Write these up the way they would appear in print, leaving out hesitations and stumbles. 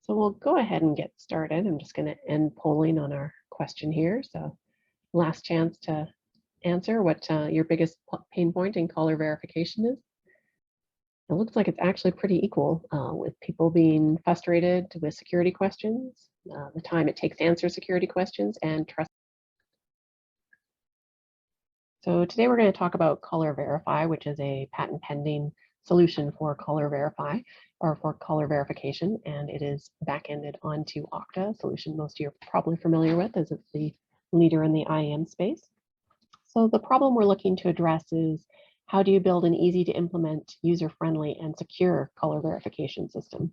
So we'll go ahead and get started. I'm just going to end polling on our question here. So last chance to answer what your biggest pain point in caller verification is. It looks like it's actually pretty equal with people being frustrated with security questions, the time it takes to answer security questions, and trust. So today we're going to talk about Caller Verify, which is a patent pending solution for caller verify or for caller verification, and it is back-ended onto Okta, a solution most of you are probably familiar with as it's the leader in the IAM space. So the problem we're looking to address is how do you build an easy to implement, user-friendly, and secure caller verification system?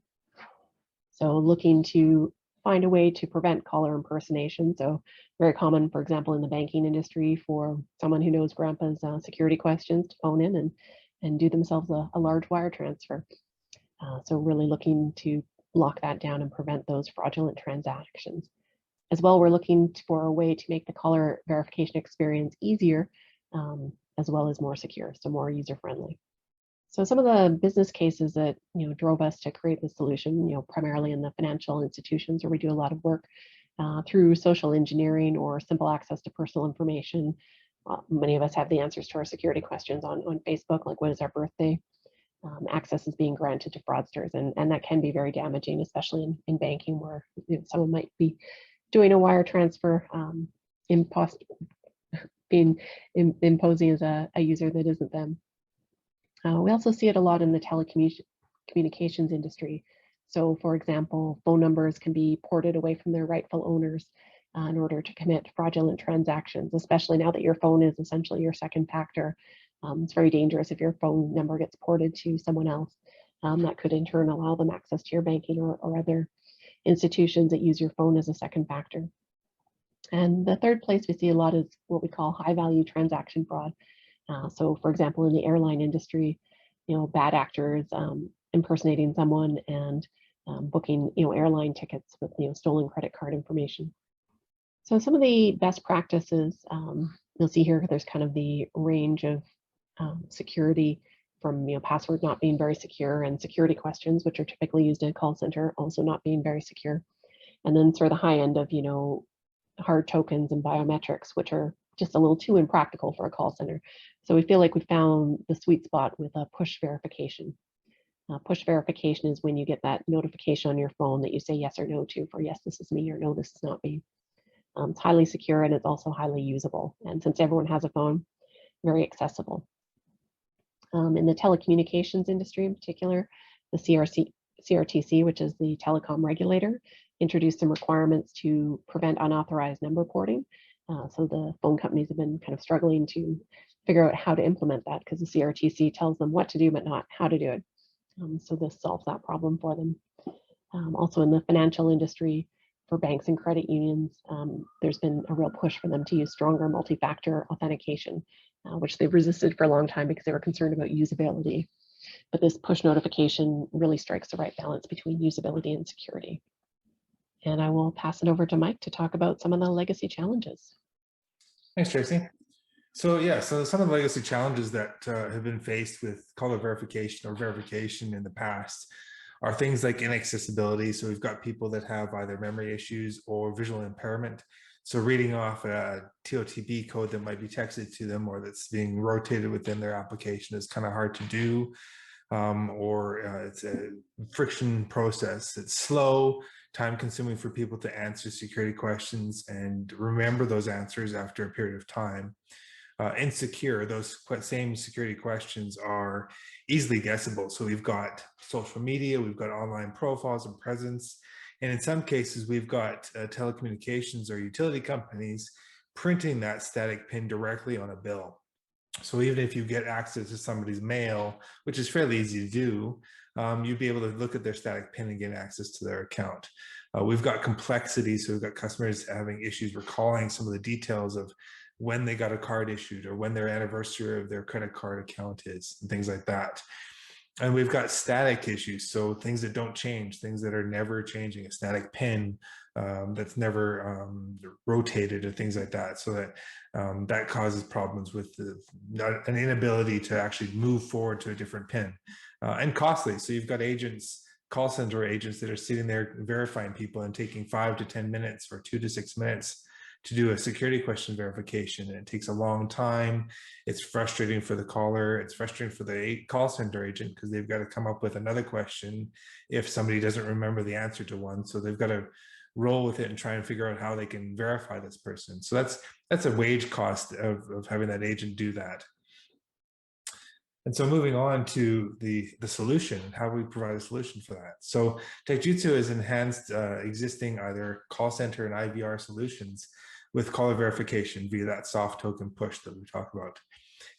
So looking to find a way to prevent caller impersonation. So very common, for example, in the banking industry for someone who knows grandpa's security questions to phone in and do themselves a large wire transfer. So really looking to lock that down and prevent those fraudulent transactions. As well, we're looking for a way to make the caller verification experience easier, as well as more secure, so more user-friendly. So some of the business cases that drove us to create this solution, primarily in the financial institutions where we do a lot of work through social engineering or simple access to personal information. Many of us have the answers to our security questions on Facebook, like what is our birthday? Access is being granted to fraudsters, and that can be very damaging, especially in banking where someone might be doing a wire transfer, imposing as a user that isn't them. We also see it a lot in the telecommunications industry. So for example, phone numbers can be ported away from their rightful owners in order to commit fraudulent transactions, especially now that your phone is essentially your second factor. It's very dangerous if your phone number gets ported to someone else. That could in turn allow them access to your banking or other institutions that use your phone as a second factor. And the third place we see a lot is what we call high value transaction fraud. So for example, in the airline industry, bad actors impersonating someone and booking airline tickets with stolen credit card information. So some of the best practices, you'll see here, there's kind of the range of security from password not being very secure and security questions, which are typically used in a call center, also not being very secure. And then sort of the high end of hard tokens and biometrics, which are just a little too impractical for a call center. So we feel like we found the sweet spot with a push verification. Push verification is when you get that notification on your phone that you say yes or no to for yes, this is me, or no, this is not me. It's highly secure and it's also highly usable. And since everyone has a phone, very accessible. In the telecommunications industry in particular, the CRTC, which is the telecom regulator, introduced some requirements to prevent unauthorized number porting. So the phone companies have been kind of struggling to figure out how to implement that because the CRTC tells them what to do, but not how to do it. So this solves that problem for them. Also in the financial industry, for banks and credit unions, there's been a real push for them to use stronger multi-factor authentication, which they've resisted for a long time because they were concerned about usability. But this push notification really strikes the right balance between usability and security. And I will pass it over to Mike to talk about some of the legacy challenges. Thanks, Tracy. So some of the legacy challenges that have been faced with caller verification or verification in the past are things like inaccessibility. So we've got people that have either memory issues or visual impairment. So reading off a TOTP code that might be texted to them or that's being rotated within their application is kind of hard to do. It's a friction process. It's slow, time consuming for people to answer security questions and remember those answers after a period of time. Insecure, those same security questions are easily guessable. So we've got social media, we've got online profiles and presence. And in some cases, we've got telecommunications or utility companies printing that static pin directly on a bill. So even if you get access to somebody's mail, which is fairly easy to do, you'd be able to look at their static pin and get access to their account. We've got complexity, so we've got customers having issues recalling some of the details of when they got a card issued or when their anniversary of their credit card account is, and things like that. And we've got static issues, so things that don't change, things that are never changing, a static pin that's never rotated or things like that. So that that causes problems with an inability to actually move forward to a different pin and costly. So you've got agents call center agents that are sitting there verifying people and taking 5 to 10 minutes or 2 to 6 minutes to do a security question verification. And it takes a long time. It's frustrating for the caller. It's frustrating for the call center agent because they've got to come up with another question if somebody doesn't remember the answer to one. So they've got to roll with it and try and figure out how they can verify this person. So that's a wage cost of having that agent do that. And so moving on to the solution, how we provide a solution for that. So TechJutsu has enhanced existing either call center and IVR solutions with caller verification via that soft token push that we talked about.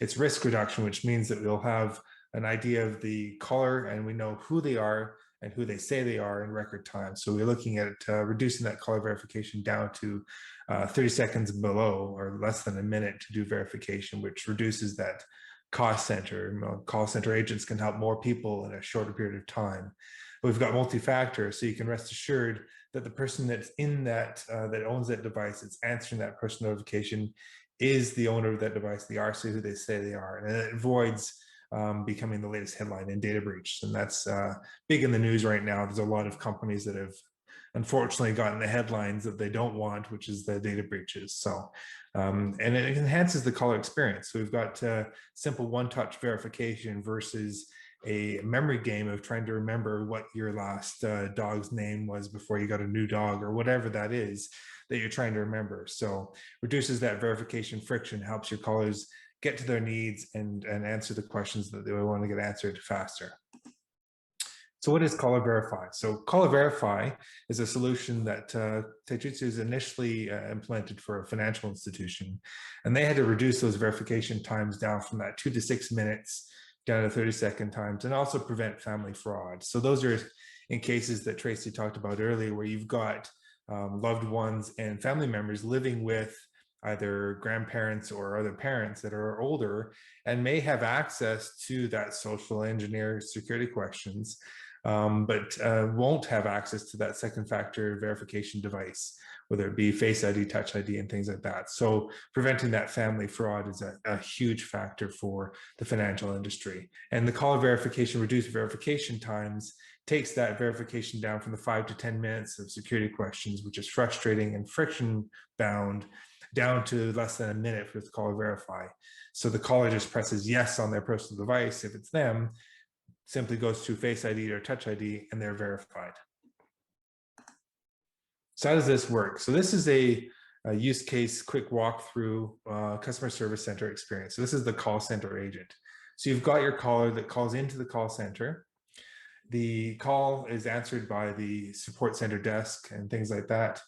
It's risk reduction, which means that we'll have an idea of the caller and we know who they are and who they say they are in record time. So we're looking at reducing that caller verification down to 30 seconds below or less than a minute to do verification, which reduces that cost center. Call center agents can help more people in a shorter period of time. We've got multi-factor, so you can rest assured that the person that's in that, that owns that device, that's answering that push notification, is the owner of that device. They are who they say they are, and it avoids becoming the latest headline in data breach. And that's big in the news right now. There's a lot of companies that have unfortunately gotten the headlines that they don't want, which is the data breaches. So, and it enhances the caller experience. So we've got simple one-touch verification versus a memory game of trying to remember what your last dog's name was before you got a new dog or whatever that is that you're trying to remember. So reduces that verification friction, helps your callers get to their needs and answer the questions that they want to get answered faster. So what is Caller Verify? So Caller Verify is a solution that TechJutsu has initially implemented for a financial institution, and they had to reduce those verification times down from that 2 to 6 minutes down to 30-second times, and also prevent family fraud. So those are in cases that Tracy talked about earlier, where you've got loved ones and family members living with either grandparents or other parents that are older and may have access to that social engineer security questions, but won't have access to that second factor verification device, whether it be Face ID, Touch ID, and things like that. So preventing that family fraud is a huge factor for the financial industry. And the caller verification, reduced verification times, takes that verification down from the 5 to 10 minutes of security questions, which is frustrating and friction bound, down to less than a minute for the caller verify. So the caller just presses yes on their personal device. If it's them, simply goes to Face ID or Touch ID and they're verified. So how does this work? So this is a use case, quick walkthrough customer service center experience. So this is the call center agent. So you've got your caller that calls into the call center. The call is answered by the support center desk and things like that.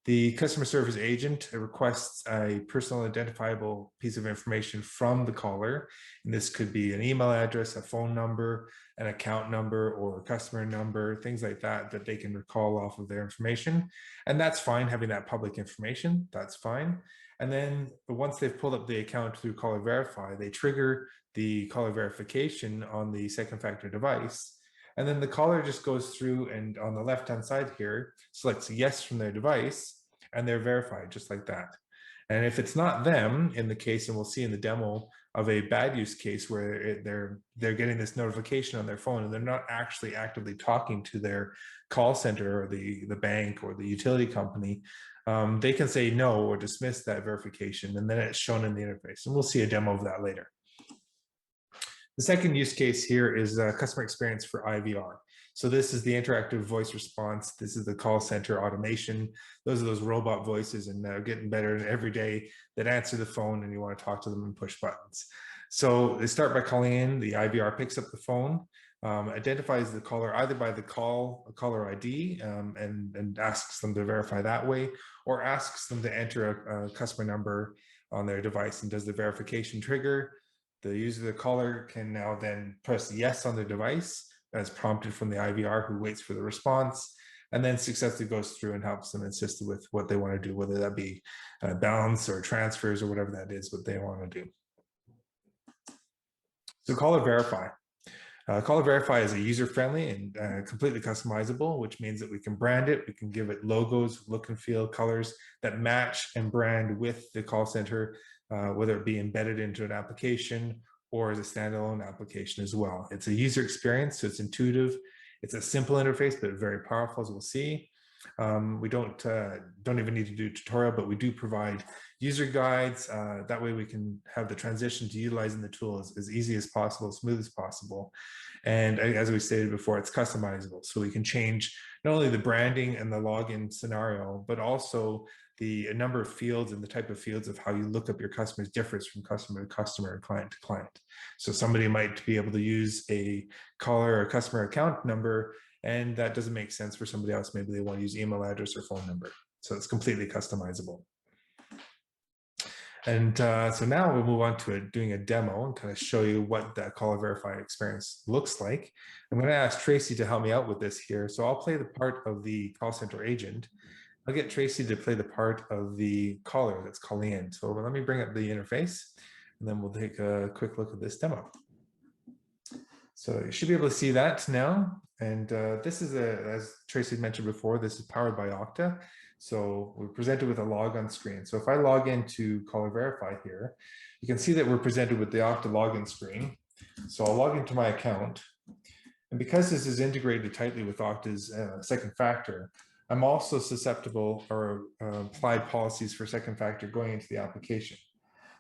The customer service agent requests a personal identifiable piece of information from the caller. And this could be an email address, a phone number, an account number, or a customer number, things like that, that they can recall off of their information. And that's fine, having that public information, that's fine. And then once they've pulled up the account through Caller Verify, they trigger the caller verification on the second factor device. And then the caller just goes through and on the left-hand side here, selects yes from their device, and they're verified just like that. And if it's not them in the case, and we'll see in the demo of a bad use case where they're getting this notification on their phone and they're not actually actively talking to their call center or the bank or the utility company, they can say no or dismiss that verification, and then it's shown in the interface. And we'll see a demo of that later. The second use case here is customer experience for IVR. So this is the interactive voice response. This is the call center automation. Those are those robot voices, and they're getting better every day, that answer the phone and you want to talk to them and push buttons. So they start by calling in, the IVR picks up the phone, identifies the caller either by the caller ID and asks them to verify that way, or asks them to enter a customer number on their device and does the verification trigger. The user, the caller, can now then press yes on their device as prompted from the IVR, who waits for the response, and then successfully goes through and helps them assist with what they want to do, whether that be balance or transfers or whatever that is, what they want to do. So Caller Verify. Caller Verify is a user-friendly and completely customizable, which means that we can brand it, we can give it logos, look and feel, colors that match and brand with the call center, whether it be embedded into an application or as a standalone application as well. It's a user experience, so it's intuitive. It's a simple interface, but very powerful, as we'll see. We don't even need to do a tutorial, but we do provide user guides. That way we can have the transition to utilizing the tool as easy as possible, smooth as possible. And as we stated before, it's customizable. So we can change not only the branding and the login scenario, but also the number of fields and the type of fields of how you look up your customers differs from customer to customer and client to client. So somebody might be able to use a caller or customer account number, and that doesn't make sense for somebody else. Maybe they want to use email address or phone number. So it's completely customizable. And so now we'll move on to doing a demo and kind of show you what that Caller Verify experience looks like. I'm going to ask Tracy to help me out with this here. So I'll play the part of the call center agent. I'll get Tracy to play the part of the caller that's calling in. So let me bring up the interface, and then we'll take a quick look at this demo. So you should be able to see that now. And this is, as Tracy mentioned before, this is powered by Okta. So we're presented with a log on screen. So if I log into Caller Verify here, you can see that we're presented with the Okta login screen. So I'll log into my account. And because this is integrated tightly with Okta's second factor, I'm also susceptible or applied policies for second factor going into the application.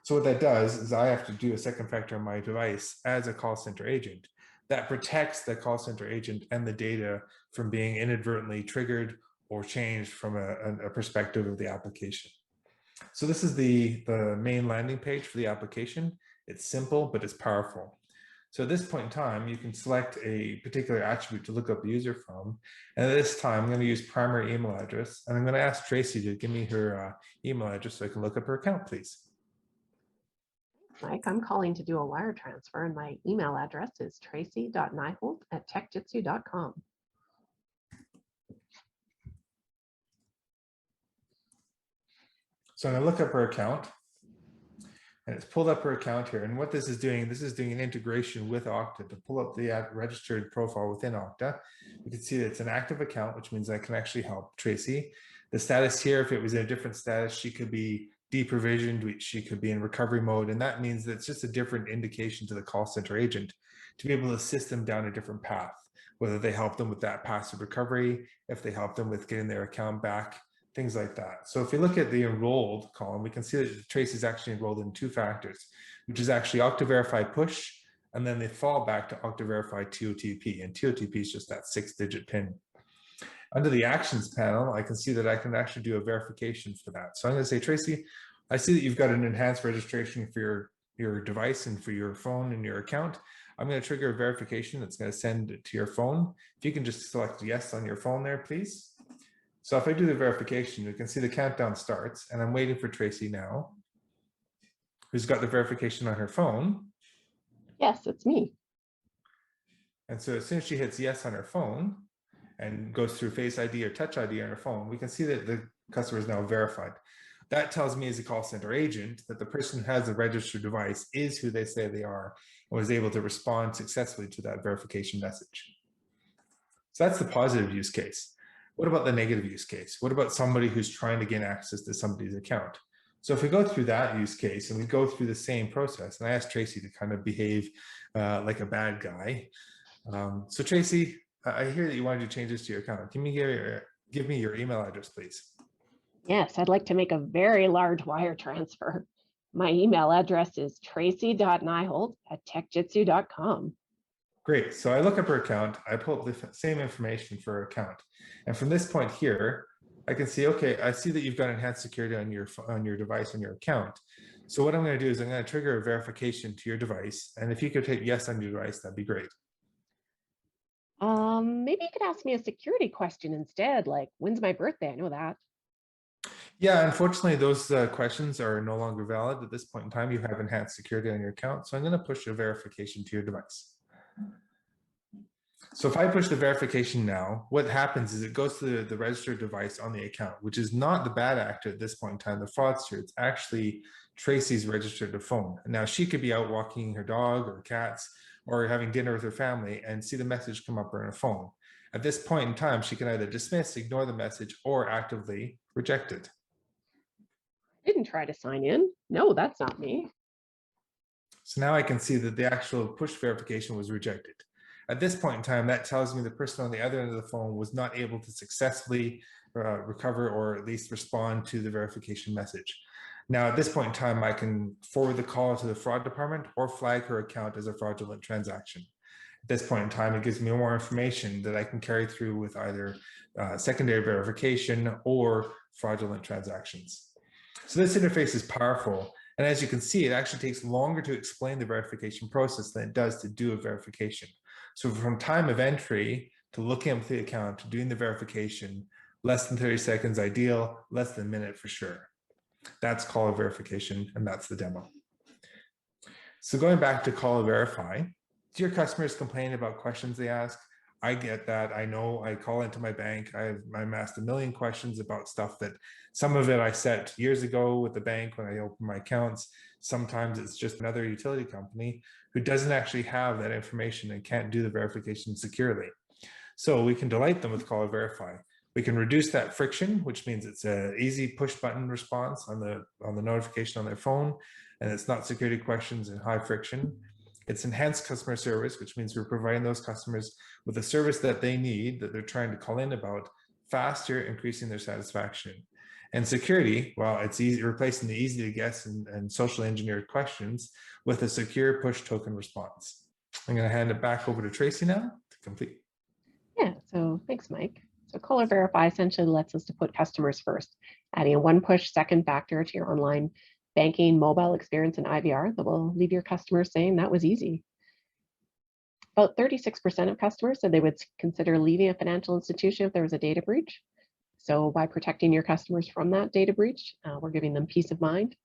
So what that does is I have to do a second factor on my device as a call center agent. That protects the call center agent and the data from being inadvertently triggered or changed from a perspective of the application. So this is the main landing page for the application. It's simple, but it's powerful. So at this point in time, you can select a particular attribute to look up the user from. And at this time, I'm going to use primary email address. And I'm going to ask Tracy to give me her email address so I can look up her account, please. Mike, I'm calling to do a wire transfer, and my email address is tracy.nyholt@techjutsu.com. So I'm going to look up her account, and it's pulled up her account here. And what this is doing an integration with Okta to pull up the registered profile within Okta. You can see that it's an active account, which means I can actually help Tracy. The status here, if it was in a different status, she could be deprovisioned, she could be in recovery mode. And that means that it's just a different indication to the call center agent to be able to assist them down a different path, whether they help them with that passive recovery, if they help them with getting their account back, things like that. So if you look at the enrolled column, we can see that Tracy's actually enrolled in two factors, which is actually Okta Verify push, and then they fall back to Okta Verify TOTP, and TOTP is just that 6-digit PIN. Under the actions panel, I can see that I can actually do a verification for that. So I'm going to say, Tracy, I see that you've got an enhanced registration for your device and for your phone and your account. I'm going to trigger a verification that's going to send it to your phone. If you can just select yes on your phone there, please. So if I do the verification, you can see the countdown starts, and I'm waiting for Tracy now, who's got the verification on her phone. Yes, it's me. And so as soon as she hits yes on her phone and goes through Face ID or Touch ID on her phone, we can see that the customer is now verified. That tells me as a call center agent that the person who has a registered device is who they say they are and was able to respond successfully to that verification message. So that's the positive use case. What about the negative use case? What about somebody who's trying to gain access to somebody's account? So if we go through that use case and we go through the same process, and I asked Tracy to kind of behave like a bad guy. So Tracy, I hear that you wanted to change this to your account. Give me your email address, please. Yes, I'd like to make a very large wire transfer. My email address is tracy.nyholt@techjutsu.com. Great. So I look up her account. I pull up the same information for her account. And from this point here, I can see, okay, I see that you've got enhanced security on your device, on your account. So what I'm going to do is I'm going to trigger a verification to your device. And if you could hit yes on your device, that'd be great. Maybe you could ask me a security question instead, like, when's my birthday? I know that. Yeah, unfortunately, those questions are no longer valid at this point in time. You have enhanced security on your account. So I'm going to push a verification to your device. So if I push the verification now, what happens is it goes to the registered device on the account, which is not the bad actor at this point in time, the fraudster. It's actually Tracy's registered phone. Now she could be out walking her dog or cats or having dinner with her family and see the message come up on her phone. At this point in time, she can either dismiss, ignore the message, or actively reject it. Didn't try to sign in. No, that's not me. So now I can see that the actual push verification was rejected. At this point in time, that tells me the person on the other end of the phone was not able to successfully recover or at least respond to the verification message. Now, at this point in time, I can forward the call to the fraud department or flag her account as a fraudulent transaction. At this point in time, it gives me more information that I can carry through with either secondary verification or fraudulent transactions. So this interface is powerful. And as you can see, it actually takes longer to explain the verification process than it does to do a verification. So from time of entry to looking up the account to doing the verification, less than 30 seconds ideal, less than a minute for sure. That's caller verification, and that's the demo. So going back to Caller Verify, do your customers complain about questions they ask? I get that. I know I call into my bank. I'm asked a million questions about stuff that some of it I set years ago with the bank when I opened my accounts. Sometimes it's just another utility company who doesn't actually have that information and can't do the verification securely. So we can delight them with Caller Verify. We can reduce that friction, which means it's an easy push button response on the notification on their phone, and it's not security questions and high friction. It's enhanced customer service, which means we're providing those customers with a service that they need, that they're trying to call in about, faster, increasing their satisfaction. And security, well, it's easy, replacing the easy to guess and socially engineered questions with a secure push token response. I'm going to hand it back over to Tracy now to complete. Yeah, so thanks, Mike. So Caller Verify essentially lets us to put customers first, adding a one push second factor to your online banking mobile experience in IVR that will leave your customers saying that was easy. About 36% of customers said they would consider leaving a financial institution if there was a data breach. So by protecting your customers from that data breach, we're giving them peace of mind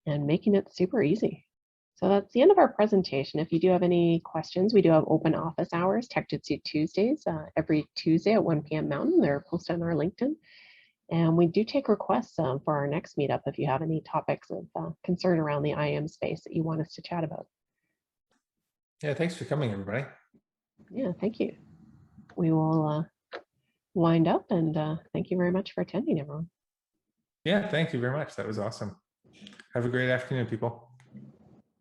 and making it super easy. So that's the end of our presentation. If you do have any questions, we do have open office hours, TechJutsu Tuesdays, every Tuesday at 1 p.m. Mountain. They're posted on our LinkedIn. And we do take requests for our next meetup if you have any topics of concern around the IAM space that you want us to chat about. Yeah, thanks for coming, everybody. Yeah, thank you. We will wind up, and thank you very much for attending, everyone. Yeah, thank you very much. That was awesome. Have a great afternoon, people.